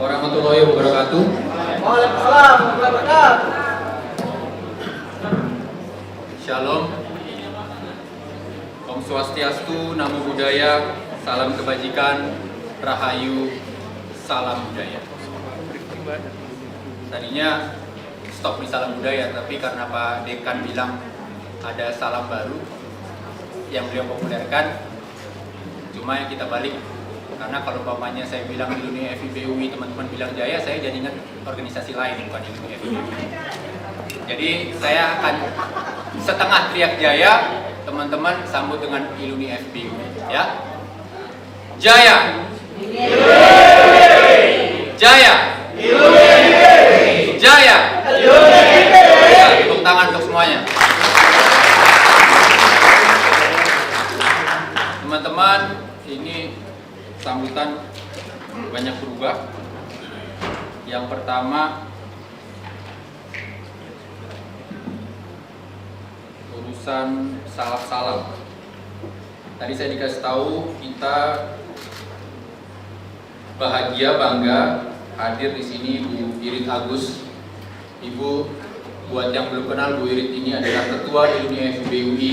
warahmatullahi wabarakatuh. Waalaikumsalam warahmatullahi wabarakatuh. Shalom. Om Swastiastu, Namo Buddhaya, salam kebajikan, Rahayu, salam budaya. Tadinya stop di salam budaya, tapi karena Pak Dekan bilang ada salam baru yang beliau populerkan, cuma yang kita balik. Karena kalau umpamanya saya bilang di dunia FIB UI, teman-teman bilang Jaya, saya jadi ingat organisasi lain, bukan di dunia FIB UI. Jadi saya akan setengah teriak Jaya, teman-teman sambut dengan Iluni FIB UI, ya. Jaya! Jaya! Jaya! Ya, tepuk tangan untuk semuanya. Teman-teman, ini sambutan banyak berubah. Yang pertama, urusan salam-salam. Tadi saya dikasih tahu kita bahagia, bangga hadir di sini Bu Irit Agus. Ibu, buat yang belum kenal, Bu Irit ini adalah Ketua Iluni FIB UI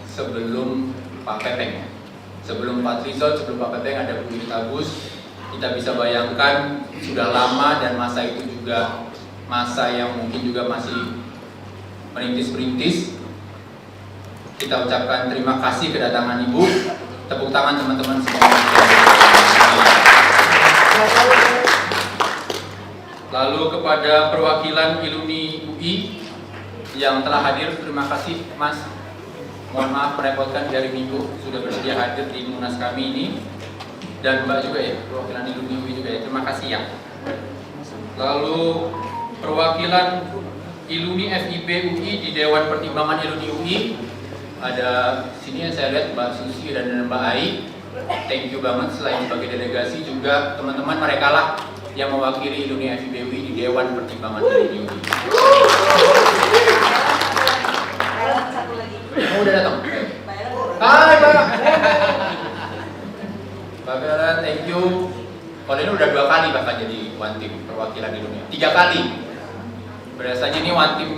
sebelum Pak Pepeng. Sebelum Pak Trizol, sebelum Pak Pepeng ada Bu Irit Agus. Kita bisa bayangkan sudah lama, dan masa itu juga masa yang mungkin juga masih merintis-merintis. Kita ucapkan terima kasih kedatangan Ibu. Tepuk tangan teman-teman semua. Lalu kepada perwakilan Iluni UI yang telah hadir, terima kasih Mas. Mohon maaf merepotkan dari Minggu sudah bersedia hadir di Munas kami ini, dan Mbak juga ya, perwakilan Iluni UI juga ya, terima kasih ya. Lalu perwakilan Iluni FIB UI di Dewan Pertimbangan Iluni UI, ada sini yang saya lihat Mbak Susi dan Mbak Ai. Thank you banget. Selain sebagai delegasi juga teman-teman mereka lah yang mewakili Iluni FIB UI di Dewan Pertimbangan Iluni UI. Kamu udah datang? Hai Pak. Pak Bella, thank you. Kalau ini udah 2 kali bahkan jadi one team perwakilan Iluni. 3 kali. Biasanya ini one team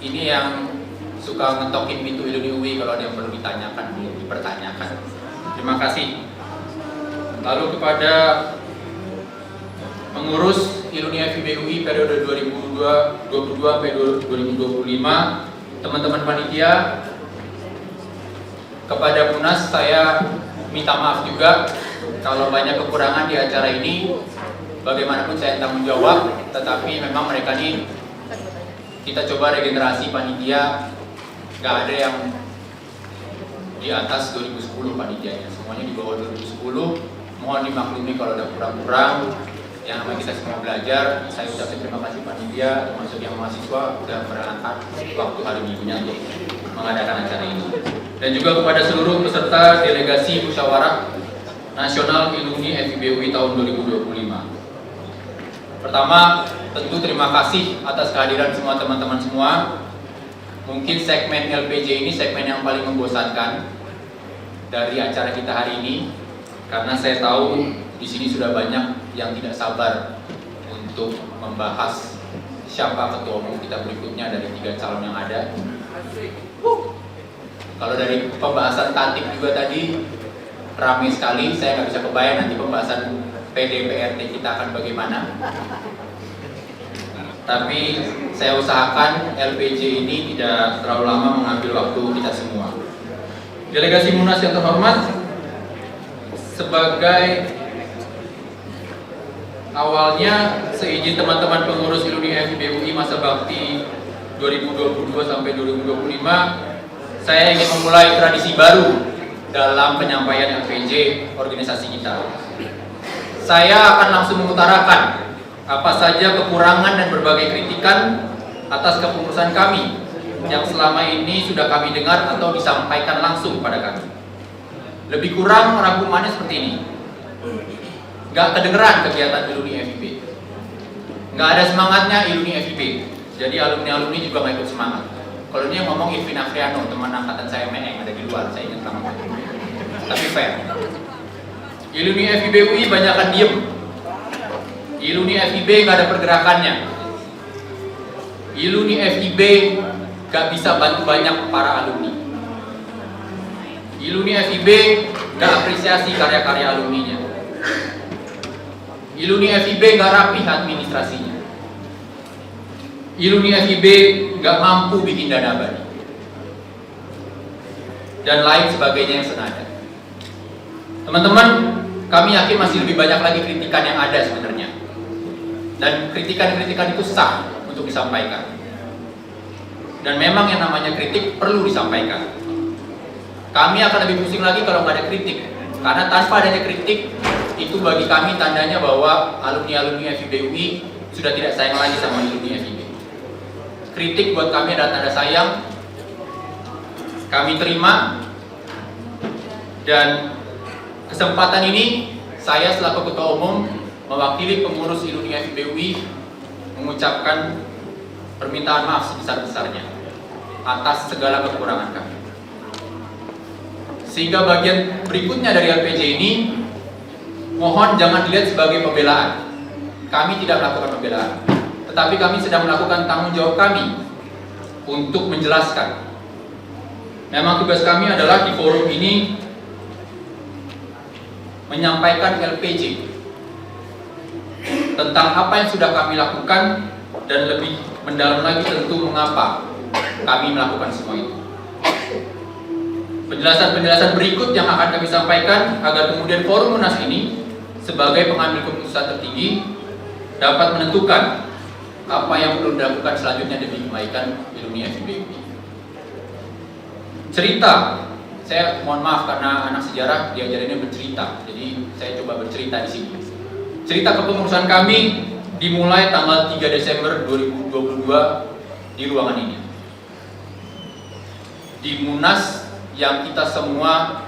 ini yang suka ngentokin pintu Iluni UI kalau ada yang perlu ditanyakan, belum dipertanyakan. Terima kasih. Lalu kepada pengurus Iluni FIB UI periode 2022 sampai 2025, teman-teman panitia, kepada Munas saya minta maaf juga kalau banyak kekurangan di acara ini. Bagaimanapun saya tanggung jawab, tetapi memang mereka ini kita coba regenerasi panitia, nggak ada yang di atas 2010 panitianya, semuanya di bawah 2010. Mohon dimaklumi kalau ada kurang-kurang. Yang namanya kita semua belajar. Saya ucapkan terima kasih panitia, termasuk yang mahasiswa sudah merelakan waktu hari minggunya untuk mengadakan acara ini. Dan juga kepada seluruh peserta delegasi musyawarah nasional Iluni FIB UI tahun 2025. Pertama, tentu terima kasih atas kehadiran semua teman-teman semua. Mungkin segmen LPJ ini segmen yang paling membosankan dari acara kita hari ini, karena saya tahu di sini sudah banyak yang tidak sabar untuk membahas siapa ketua umum kita berikutnya dari 3 calon yang ada. Kalau dari pembahasan tatip juga tadi ramai sekali, saya nggak bisa kebayang nanti pembahasan PDPRT kita akan bagaimana. Tapi saya usahakan LPJ ini tidak terlalu lama mengambil waktu kita semua. Delegasi Munas yang terhormat, sebagai awalnya seizin teman-teman pengurus Iluni FIB UI masa bakti 2022 sampai 2025, saya ingin memulai tradisi baru dalam penyampaian LPJ organisasi kita. Saya akan langsung mengutarakan apa saja kekurangan dan berbagai kritikan atas kepengurusan kami yang selama ini sudah kami dengar atau disampaikan langsung pada kami. Lebih kurang rangkumannya seperti ini. Gak kedengeran kegiatan Iluni FIB, gak ada semangatnya Iluni FIB. Jadi alumni-alumni juga gak ikut semangat. Kalau ini yang ngomong Irvin Afriano, teman angkatan saya yang ada di luar, saya ingat banget. Tapi fair. Iluni FIB UI banyakan diem. Iluni FIB nggak ada pergerakannya. Iluni FIB nggak bisa bantu banyak para alumni. Iluni FIB nggak apresiasi karya-karya alumninya. Iluni FIB nggak rapi administrasinya. Iluni FIB nggak mampu bikin dana abadi dan lain sebagainya yang senada. Teman-teman, kami yakin masih lebih banyak lagi kritikan yang ada sebenarnya, dan kritikan-kritikan itu sah untuk disampaikan. Dan memang yang namanya kritik perlu disampaikan. Kami akan lebih pusing lagi kalau nggak ada kritik, karena tanpa adanya kritik itu bagi kami tandanya bahwa alumni-alumni FIB UI sudah tidak sayang lagi sama alumni FIB. Kritik buat kami adalah tanda sayang, kami terima, dan kesempatan ini saya selaku Ketua Umum mewakili pengurus iluni FIB UI mengucapkan permintaan maaf sebesar-besarnya atas segala kekurangan kami. Sehingga bagian berikutnya dari LPJ ini mohon jangan dilihat sebagai pembelaan. Kami tidak melakukan pembelaan, tetapi kami sedang melakukan tanggung jawab kami untuk menjelaskan. Memang tugas kami adalah di forum ini menyampaikan LPJ tentang apa yang sudah kami lakukan dan lebih mendalam lagi tentu mengapa kami melakukan semua itu. Penjelasan-penjelasan berikut yang akan kami sampaikan agar kemudian forum Munas ini sebagai pengambil keputusan tertinggi dapat menentukan apa yang perlu dilakukan selanjutnya demi kebaikan ilmu FIB. Cerita, saya mohon maaf karena anak sejarah diajarinnya bercerita, jadi saya coba bercerita di sini. Cerita kepengurusan kami dimulai tanggal 3 Desember 2022 di ruangan ini. Di Munas yang kita semua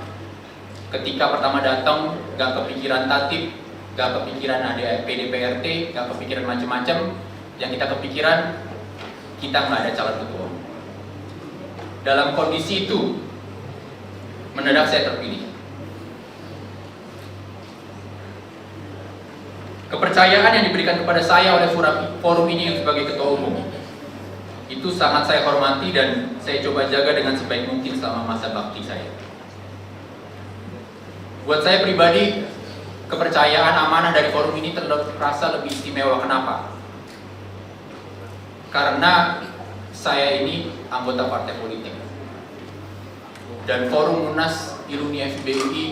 ketika pertama datang gak kepikiran tatib, gak kepikiran ada PDPRT, gak kepikiran macam-macam. Yang kita kepikiran kita nggak ada calon ketua. Dalam kondisi itu mendadak saya terpilih. Kepercayaan yang diberikan kepada saya oleh forum ini sebagai ketua umum itu sangat saya hormati dan saya coba jaga dengan sebaik mungkin selama masa bakti saya. Buat saya pribadi, kepercayaan amanah dari forum ini terasa lebih istimewa. Kenapa? Karena saya ini anggota partai politik dan forum Munas Iluni FIB UI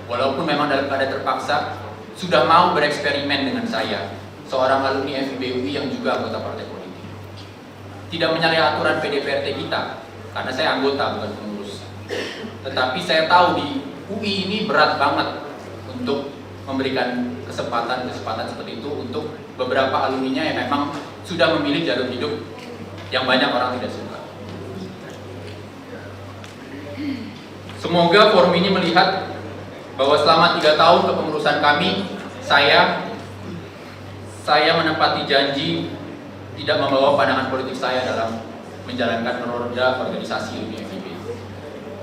walaupun memang dalam keadaan terpaksa sudah mau bereksperimen dengan saya, seorang alumni FIB UI yang juga anggota partai politik. Tidak menyalahi aturan PDPRT kita karena saya anggota bukan pengurus. Tetapi saya tahu di UI ini berat banget untuk memberikan kesempatan seperti itu untuk beberapa alumninya yang memang sudah memilih jalur hidup yang banyak orang tidak suka. Semoga forum ini melihat bahwa selama 3 tahun kepengurusan kami, saya menepati janji tidak membawa pandangan politik saya dalam menjalankan roda organisasi ilmu FIB.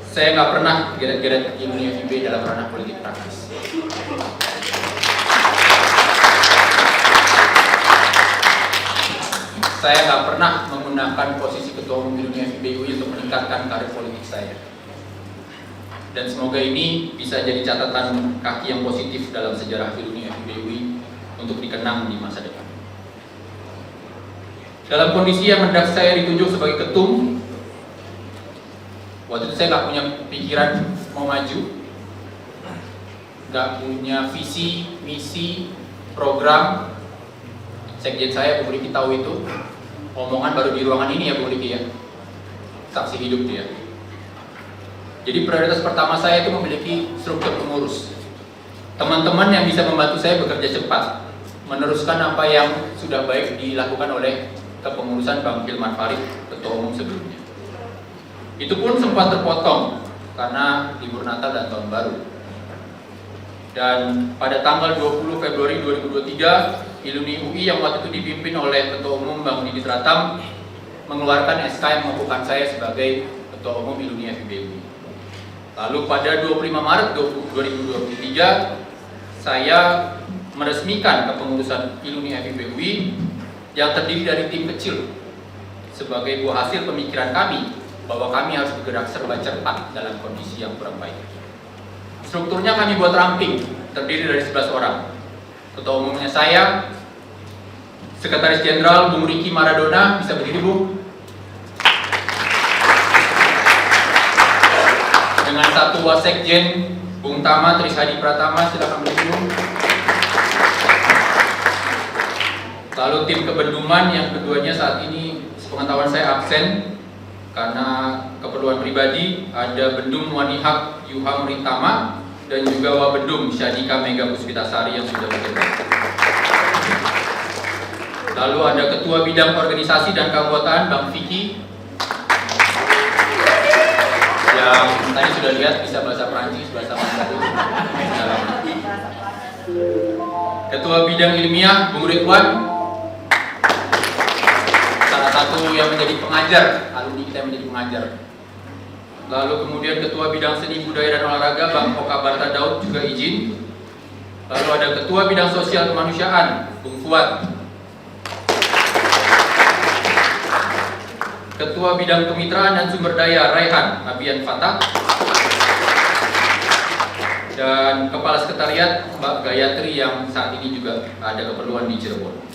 Saya nggak pernah geret-geret ilmu FIB dalam ranah politik praktis. Saya nggak pernah menggunakan posisi ketua umum ilmu FIB UI untuk meningkatkan karir politik saya. Dan semoga ini bisa jadi catatan kaki yang positif dalam sejarah ilmu FIB UI untuk dikenang di masa depan. Dalam kondisi yang mendadak saya ditunjuk sebagai ketum, waktu itu saya nggak punya pikiran mau maju, nggak punya visi, misi, program. Sekjen saya Bu Riki tahu itu, omongan baru di ruangan ini ya Bu Riki ya, saksi hidup dia. Jadi prioritas pertama saya itu memiliki struktur pengurus, teman-teman yang bisa membantu saya bekerja cepat, meneruskan apa yang sudah baik dilakukan oleh kepengurusan Bang Hilman Farid, ketua umum sebelumnya. Itu pun sempat terpotong karena libur Natal dan Tahun Baru. Dan pada tanggal 20 Februari 2023, Iluni UI yang waktu itu dipimpin oleh Ketua Umum Bang Didi Tratam mengeluarkan SK yang mengukuhkan saya sebagai Ketua Umum Iluni FIB UI. Lalu pada 25 Maret 2023, saya meresmikan kepengurusan ILUNI FIB UI yang terdiri dari tim kecil sebagai buah hasil pemikiran kami bahwa kami harus bergerak serba cepat dalam kondisi yang kurang baik. Strukturnya kami buat ramping, terdiri dari 11 orang. Ketua umumnya saya, Sekretaris Jenderal Bung Ricky Maradona, bisa berdiri Bung. Dengan satu Wasekjen Bung Tama Trisadi Pratama, silakan berdiri Bung. Lalu tim kebenduman yang keduanya saat ini sepengetahuan saya absen karena keperluan pribadi, ada Bendum Wanihak Yuha Muritama dan juga Wabendum Syadika Mega Puspitasari yang sudah bekerja. Lalu ada Ketua Bidang Organisasi dan Keanggotaan Bang Vicky yang tadi sudah lihat bisa bahasa Perancis, bahasa Mandarin. Ketua Bidang Ilmiah Bung Ridwan, salah satu yang menjadi pengajar, alumni kita yang menjadi pengajar. Lalu kemudian Ketua Bidang Seni Budaya dan Olahraga Bang Oka Barta Daud juga izin. Lalu ada Ketua Bidang Sosial Kemanusiaan Bung Fuad. Ketua Bidang Kemitraan dan Sumber Daya Raihan Abian Fatah. Dan Kepala Sekretariat Mbak Gayatri yang saat ini juga ada keperluan di Cirebon.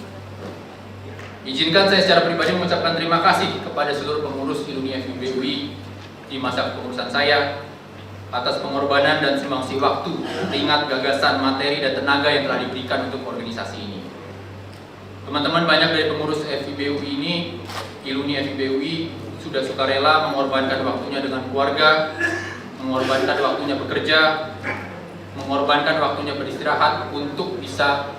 Izinkan saya secara pribadi mengucapkan terima kasih kepada seluruh pengurus ILUNI FIB UI di masa kepengurusan saya atas pengorbanan dan sumbangsi waktu, keringat, gagasan, materi, dan tenaga yang telah diberikan untuk organisasi ini. Teman-teman banyak dari pengurus FIB UI ini, ILUNI FIB UI, sudah sukarela mengorbankan waktunya dengan keluarga, mengorbankan waktunya bekerja, mengorbankan waktunya beristirahat untuk bisa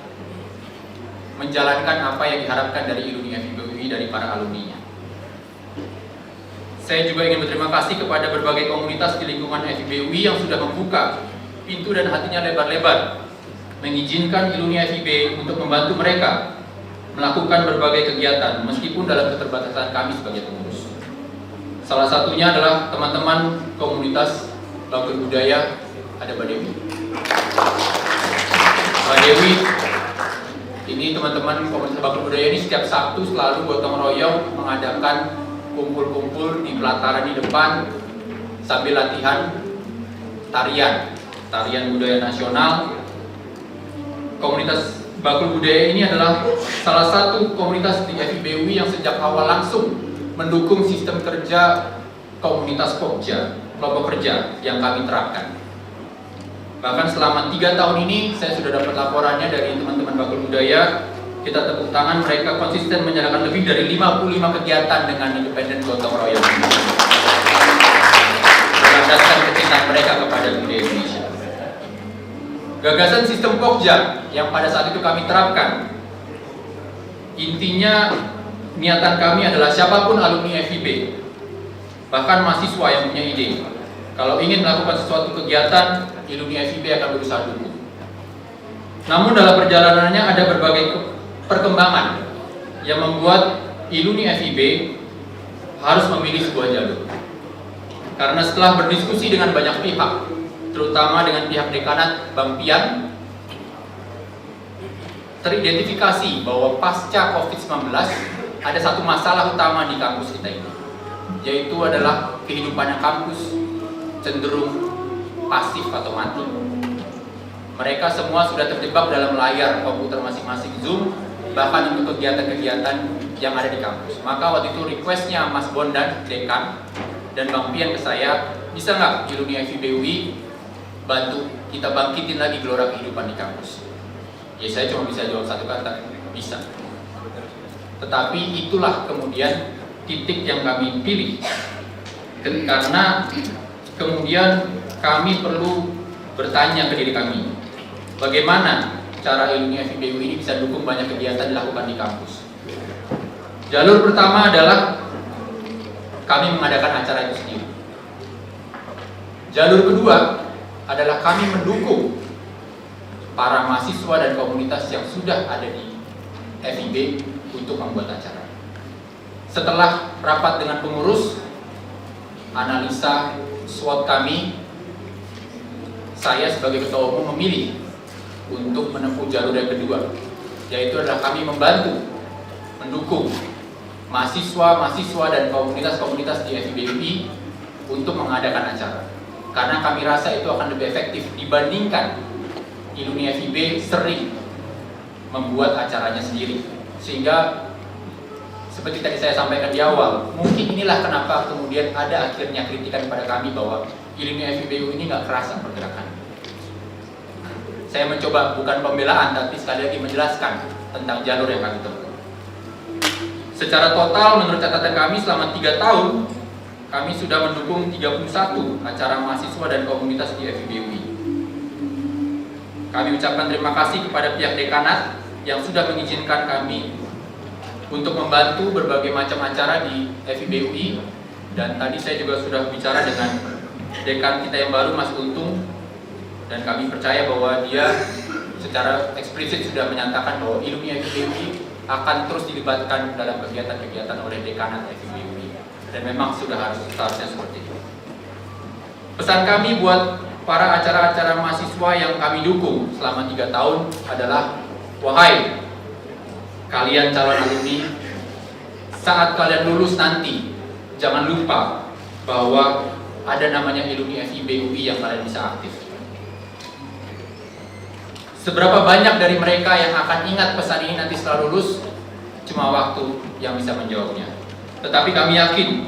menjalankan apa yang diharapkan dari ILUNI FIB UI dari para alumninya. Saya juga ingin berterima kasih kepada berbagai komunitas di lingkungan FIB UI yang sudah membuka pintu dan hatinya lebar-lebar, mengizinkan ILUNI FIB untuk membantu mereka melakukan berbagai kegiatan meskipun dalam keterbatasan kami sebagai pengurus. Salah satunya adalah teman-teman komunitas Bakul Budaya, ada Mbak Dewi. Mbak Dewi, ini teman-teman komunitas Bakul Budaya ini setiap Sabtu selalu gotong royong mengadakan kumpul-kumpul di pelataran di depan sambil latihan tarian budaya nasional. Komunitas Bakul Budaya ini adalah salah satu komunitas di FIB UI yang sejak awal langsung mendukung sistem kerja komunitas Pokja, kelompok kerja yang kami terapkan. Bahkan selama 3 tahun ini saya sudah dapat laporannya dari teman-teman Bakul Budaya. Kita tepuk tangan, mereka konsisten menjalankan lebih dari 55 kegiatan dengan independen gotong royong, berdasarkan kecintaan mereka kepada budaya Indonesia. Gagasan sistem Pokja yang pada saat itu kami terapkan, intinya niatan kami adalah siapapun alumni FIB, bahkan mahasiswa yang punya ide, kalau ingin melakukan sesuatu kegiatan, ILUNI FIB akan berusaha dukung. Namun dalam perjalanannya ada berbagai perkembangan yang membuat ILUNI FIB harus memilih sebuah jalur. Karena setelah berdiskusi dengan banyak pihak, terutama dengan pihak dekanat Bang Pian, teridentifikasi bahwa pasca COVID-19 ada satu masalah utama di kampus kita ini, yaitu adalah kehidupan kampus cenderung pasif atau mati. Mereka semua sudah terjebak dalam layar komputer masing-masing Zoom, bahkan untuk kegiatan-kegiatan yang ada di kampus. Maka waktu itu requestnya Mas Bondan, dekan, dan Bang Pian ke saya, bisa nggak ILUNI FIB UI bantu kita bangkitin lagi gelora kehidupan di kampus? Ya saya cuma bisa jawab satu kata, bisa. Tetapi itulah kemudian titik yang kami pilih, karena kemudian kami perlu bertanya ke diri kami, bagaimana cara ILUNI FIB UI ini bisa dukung banyak kegiatan dilakukan di kampus. Jalur pertama adalah kami mengadakan acara itu sendiri. Jalur kedua adalah kami mendukung para mahasiswa dan komunitas yang sudah ada di FIB untuk membuat acara. Setelah rapat dengan pengurus, analisa SWOT kami, saya sebagai ketua umum memilih untuk menempuh jalur yang kedua, yaitu adalah kami membantu, mendukung mahasiswa-mahasiswa dan komunitas-komunitas di FIB UI untuk mengadakan acara. Karena kami rasa itu akan lebih efektif dibandingkan Iluni FIB sering membuat acaranya sendiri. Sehingga seperti tadi saya sampaikan di awal, mungkin inilah kenapa kemudian ada akhirnya kritikan pada kami bahwa Iluni FIB ini nggak kerasa pergerakan. Saya mencoba bukan pembelaan, tapi sekali lagi menjelaskan tentang jalur yang kami tempuh. Secara total, menurut catatan kami selama 3 tahun, kami sudah mendukung 31 acara mahasiswa dan komunitas di FIB UI. Kami ucapkan terima kasih kepada pihak dekanat yang sudah mengizinkan kami untuk membantu berbagai macam acara di FIB UI. Dan tadi saya juga sudah bicara dengan dekan kita yang baru, Mas Untung, dan kami percaya bahwa dia secara eksplisit sudah menyatakan bahwa Iluni FIB UI akan terus dilibatkan dalam kegiatan-kegiatan oleh dekanat FIB UI, dan memang seharusnya seperti itu. Pesan kami buat para acara-acara mahasiswa yang kami dukung selama 3 tahun adalah, wahai kalian calon alumni, saat kalian lulus nanti, jangan lupa bahwa ada namanya Iluni FIB UI yang kalian bisa aktif. Seberapa banyak dari mereka yang akan ingat pesan ini nanti setelah lulus, cuma waktu yang bisa menjawabnya. Tetapi kami yakin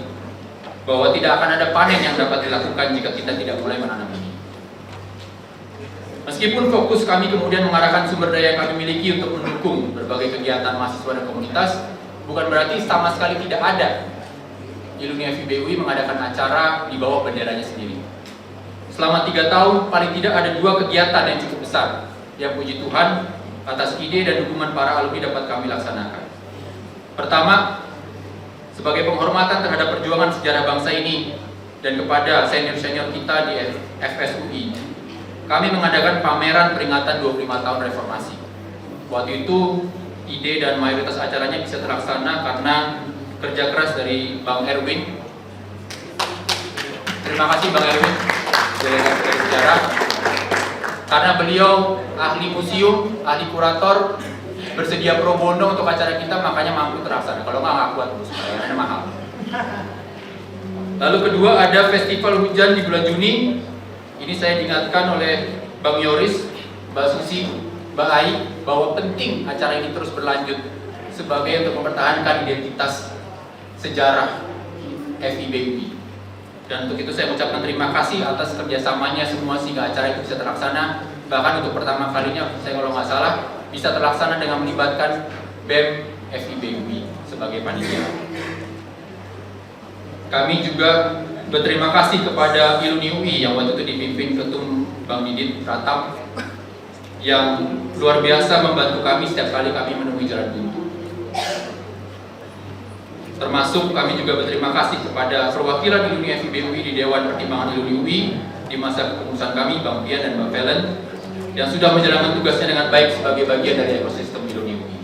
bahwa tidak akan ada panen yang dapat dilakukan jika kita tidak mulai menanam ini. Meskipun fokus kami kemudian mengarahkan sumber daya yang kami miliki untuk mendukung berbagai kegiatan mahasiswa dan komunitas, bukan berarti sama sekali tidak ada Iluni FIB UI mengadakan acara di bawah benderanya sendiri. Selama 3 tahun, paling tidak ada 2 kegiatan yang cukup besar yang puji Tuhan atas ide dan dukungan para alumni dapat kami laksanakan. Pertama, sebagai penghormatan terhadap perjuangan sejarah bangsa ini dan kepada senior-senior kita di FSUI, kami mengadakan pameran peringatan 25 tahun reformasi. Waktu itu ide dan mayoritas acaranya bisa terlaksana karena kerja keras dari Bang Erwin. Terima kasih Bang Erwin, Delegasi dari Sejarah. Karena beliau ahli museum, ahli kurator, bersedia pro bono untuk acara kita, makanya mampu terlaksana. Kalau nggak kuat terus, bayarannya mahal. Lalu kedua, ada festival hujan di bulan Juni. Ini saya diingatkan oleh Bang Yoris, Mbak Susi, Mbak Ai, bahwa penting acara ini terus berlanjut sebagai untuk mempertahankan identitas sejarah FIB UI. Dan untuk itu saya mengucapkan terima kasih atas kerjasamanya semua sehingga acara itu bisa terlaksana. Bahkan untuk pertama kalinya, saya kalau nggak salah, bisa terlaksana dengan melibatkan BEM FIB UI sebagai panitia. Kami juga berterima kasih kepada Iluni UI yang waktu itu dipimpin Ketum Bang Didit Pratap, yang luar biasa membantu kami setiap kali kami menemui jalan buntu. Termasuk kami juga berterima kasih kepada perwakilan Iluni FIB UI di Dewan Pertimbangan Iluni UI di masa kepengurusan kami, Bang Pian dan Bang Velen, yang sudah menjalankan tugasnya dengan baik sebagai bagian dari ekosistem Iluni UI.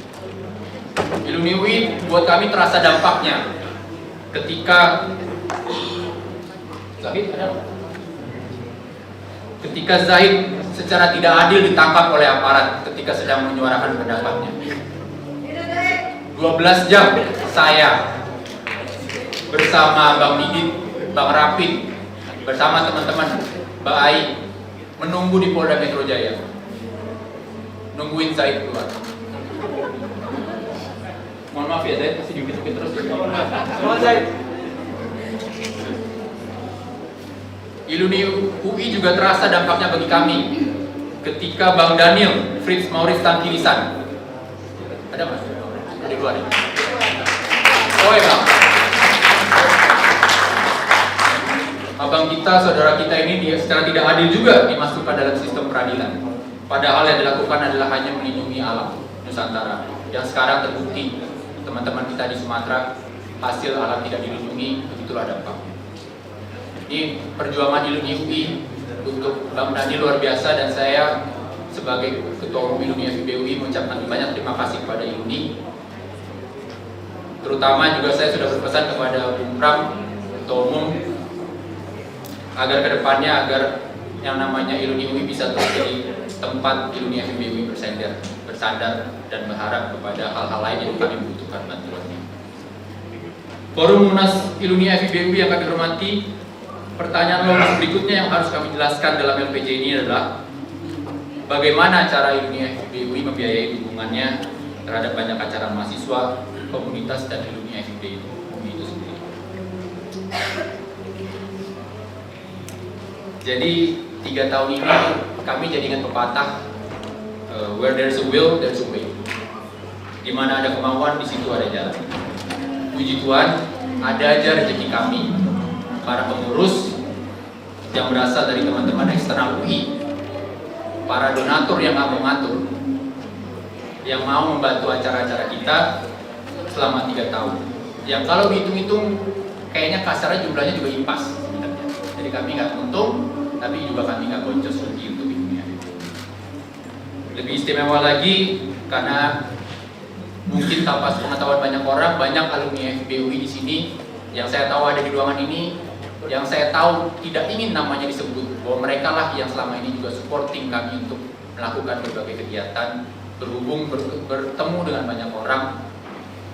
Iluni UI buat kami terasa dampaknya ketika Zahid secara tidak adil ditangkap oleh aparat ketika sedang menyuarakan pendapatnya. 12 jam saya bersama Bang Didit, Bang Rapid, bersama teman-teman Mbak Ai menunggu di Polda Metro Jaya, nungguin Zahid keluar. Mohon maaf ya Zahid, masih diukit-ukit terus. Iluni UI juga terasa dampaknya bagi kami ketika Bang Daniel, Fritz Maurice Tangkirisan, ada mas? Di luar ini. Oh ya Bang. Abang kita, saudara kita ini dia secara tidak adil juga dimasukkan dalam sistem peradilan. Padahal yang dilakukan adalah hanya melindungi alam Nusantara. Yang sekarang terbukti teman-teman kita di Sumatera hasil alam tidak dilindungi, begitulah dampaknya. Ini perjuangan Iluni UI untuk Bang Daniel luar biasa, dan saya sebagai Ketua Umum Iluni FIB UI mengucapkan banyak terima kasih kepada Iluni. Terutama juga saya sudah berpesan kepada Bung Pram, Ketua Umum, agar kedepannya agar yang namanya Iluni UI bisa terus jadi setempat iluni FIBUI bersandar dan berharap kepada hal-hal lain yang kami butuhkan bantuannya. Forum Munas Iluni FIBUI yang kami hormati, pertanyaan logis berikutnya yang harus kami jelaskan dalam LPJ ini adalah bagaimana cara iluni FIBUI membiayai dukungannya terhadap banyak acara mahasiswa, komunitas, dan iluni FIBUI itu sendiri. Jadi 3 tahun ini kami jadikan pepatah where there's a will, there's a way. Di mana ada kemauan, di situ ada jalan. Puji Tuhan, ada aja rezeki kami, para pengurus yang berasal dari teman-teman eksternal UI, para donatur yang nggak mau ngatur, yang mau membantu acara-acara kita selama 3 tahun. Yang kalau dihitung-hitung, kayaknya kasarnya jumlahnya juga impas sebenarnya. Jadi kami nggak untung, tapi juga kami nggak boncos rugi untuk ilmunya. Lebih istimewa lagi karena mungkin tanpa pengetahuan banyak orang, banyak alumni FIBUI di sini yang saya tahu ada di ruangan ini, yang saya tahu tidak ingin namanya disebut, bahwa mereka lah yang selama ini juga supporting kami untuk melakukan berbagai kegiatan, berhubung, bertemu dengan banyak orang.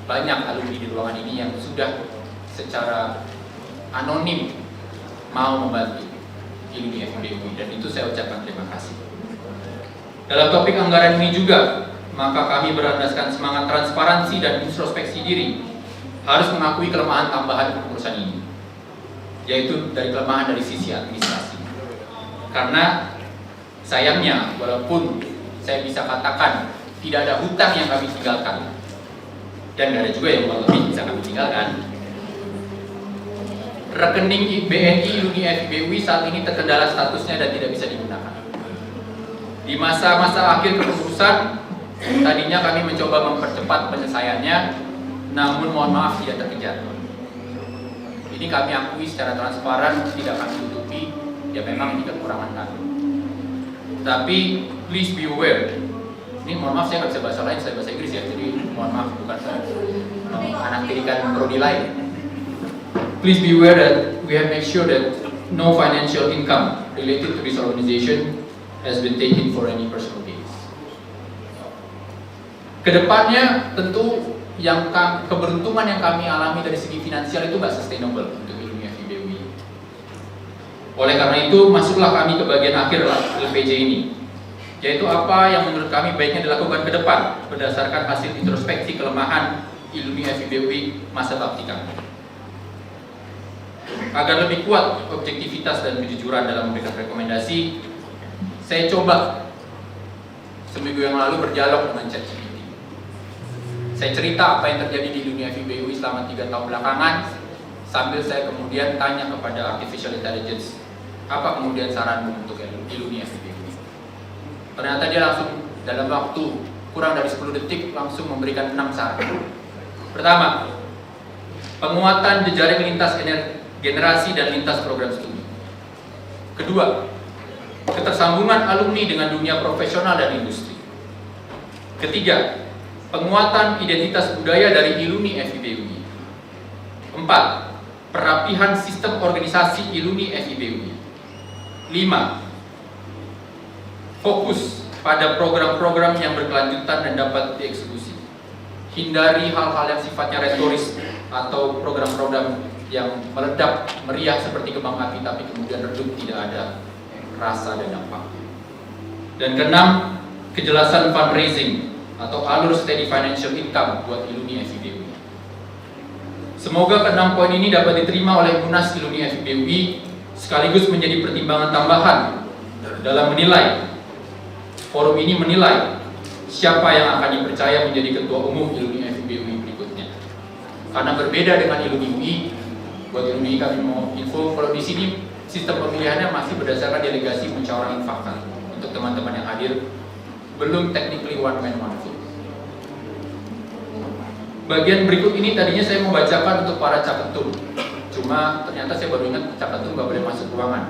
Banyak alumni di ruangan ini yang sudah secara anonim mau membantu iluni FIBUI, dan itu saya ucapkan terima kasih. Dalam topik anggaran ini juga, maka kami berlandaskan semangat transparansi dan introspeksi diri harus mengakui kelemahan tambahan kepengurusan ini, yaitu dari kelemahan dari sisi administrasi. Karena sayangnya, walaupun saya bisa katakan tidak ada hutang yang kami tinggalkan, dan tidak ada juga yang lebih bisa kami tinggalkan, rekening BNI iluni FIBUI saat ini terkendala statusnya dan tidak bisa digunakan. Di masa-masa akhir kepengurusan, tadinya kami mencoba mempercepat penyelesaiannya, namun mohon maaf tidak terkejar. Ini kami akui secara transparan, tidak kami tutupi, ya memang ini kekurangan kami. Tapi please be aware, ini mohon maaf saya nggak bisa bahasa lain, saya bahasa Inggris ya, jadi mohon maaf bukan anak tirikan prodi lain. Please be aware that we have made sure that no financial income related to this organization has been taken for any personal gains. Kedepannya tentu yang keberuntungan yang kami alami dari segi finansial itu nggak sustainable untuk ilmu FIBUI. Oleh karena itu masuklah kami ke bagian akhir LPJ ini, yaitu apa yang menurut kami baiknya dilakukan ke depan berdasarkan hasil introspeksi kelemahan ilmu FIBUI masa bakti kami. Agar lebih kuat objektivitas dan kejujuran dalam memberikan rekomendasi, saya coba seminggu yang lalu berdialog dengan ChatGPT. Saya cerita apa yang terjadi di dunia FIBUI selama 3 tahun belakangan, sambil saya kemudian tanya kepada artificial intelligence, apa kemudian saranmu untuk iluni FIBUI? Ternyata dia langsung dalam waktu kurang dari 10 detik langsung memberikan 6 saran. Pertama, penguatan jejaring lintas generasi dan lintas program studi. Kedua, ketersambungan alumni dengan dunia profesional dan industri. Ketiga, penguatan identitas budaya dari iluni FIBUI. 4. Perapihan sistem organisasi iluni FIBUI. 5. Fokus pada program-program yang berkelanjutan dan dapat dieksekusi. Hindari hal-hal yang sifatnya retoris atau program-program yang meledak meriah seperti kembang api tapi kemudian redup, tidak ada rasa dan dampak. Dan keenam, kejelasan fundraising atau alur steady financial income buat iluni FIBUI. Semoga keenam poin ini dapat diterima oleh Munas Iluni FIBUI sekaligus menjadi pertimbangan tambahan dalam menilai, forum ini menilai siapa yang akan dipercaya menjadi ketua umum iluni FIBUI berikutnya. Karena berbeda dengan iluni UI, buat iluni kami mau info kalau di sini sistem pemilihannya masih berdasarkan delegasi musyawarah mufakat. Untuk teman-teman yang hadir, belum technically one man one vote. Bagian berikut ini tadinya saya mau bacakan untuk para caketum, cuma ternyata saya baru ingat caketum nggak boleh masuk ruangan.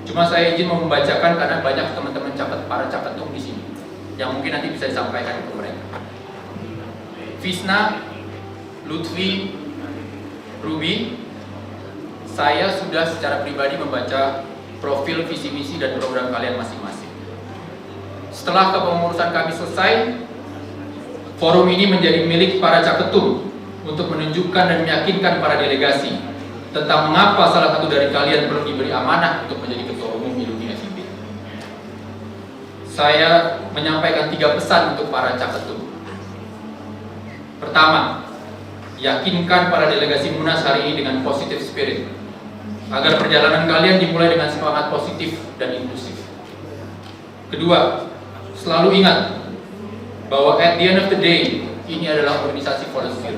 Cuma saya izin mau membacakan karena banyak teman-teman para caketum di sini yang mungkin nanti bisa disampaikan ke mereka. Fisna, Lutfi, Ruby, saya sudah secara pribadi membaca profil visi misi dan program kalian masing-masing. Setelah kepengurusan kami selesai, forum ini menjadi milik para caketum untuk menunjukkan dan meyakinkan para delegasi tentang mengapa salah satu dari kalian perlu diberi amanah untuk menjadi ketua umum ILUNI FIB. Saya menyampaikan 3 pesan untuk para caketum. Pertama, yakinkan para delegasi Munas hari ini dengan positive spirit, agar perjalanan kalian dimulai dengan semangat positif dan inklusif. Kedua, selalu ingat bahwa at the end of the day, ini adalah organisasi volunteer.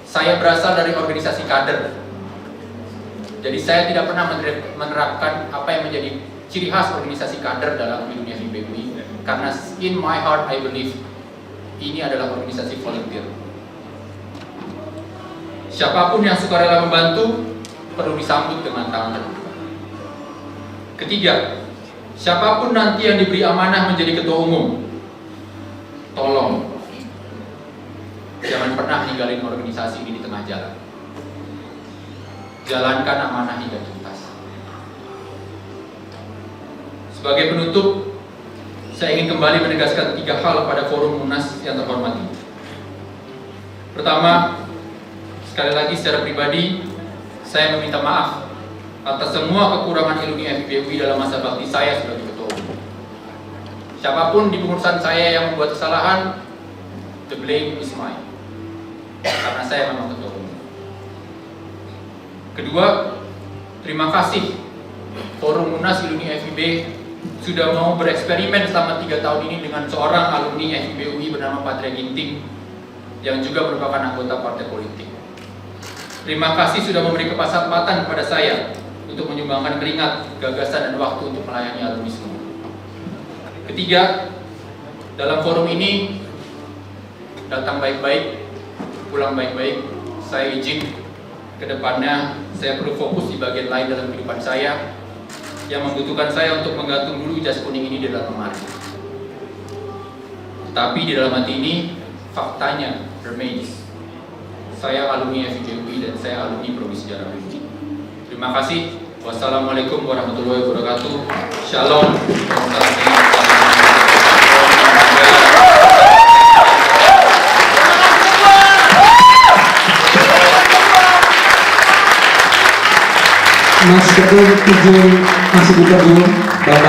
Saya berasal dari organisasi kader, jadi saya tidak pernah menerapkan apa yang menjadi ciri khas organisasi kader dalam ILUNI FIB UI, karena in my heart I believe ini adalah organisasi volunteer. Siapapun yang sukarela membantu perlu disambut dengan tangan terbuka. Ketiga, siapapun nanti yang diberi amanah menjadi ketua umum, tolong jangan pernah ninggalin organisasi ini di tengah jalan. Jalankan amanah hingga tuntas. Sebagai penutup, saya ingin kembali menegaskan 3 hal pada forum Munas yang terhormati. Pertama, sekali lagi secara pribadi, saya meminta maaf atas semua kekurangan ILUNI FIB UI dalam masa bakti saya sebagai ketua umum. Siapapun di pengurusan saya yang membuat kesalahan, the blame is mine, karena saya memang ketua umum. Kedua, terima kasih forum Munas ILUNI FIB sudah mau bereksperimen selama 3 tahun ini dengan seorang alumni FIB UI bernama Patria Ginting yang juga merupakan anggota partai politik. Terima kasih sudah memberi kesempatan kepada saya untuk menyumbangkan keringat, gagasan, dan waktu untuk melayani alumni semua. Ketiga, dalam forum ini datang baik-baik, pulang baik-baik. Saya izin ke depannya saya perlu fokus di bagian lain dalam kehidupan saya yang membutuhkan saya untuk menggantung dulu jas kuning ini di dalam lemari. Tapi di dalam hati ini faktanya remains. Saya alumni FIB UI dan saya alumni Prodi Sejarah UI. Terima kasih. Wassalamualaikum warahmatullahi wabarakatuh. Shalom. Mas Ketua izin masih di podium.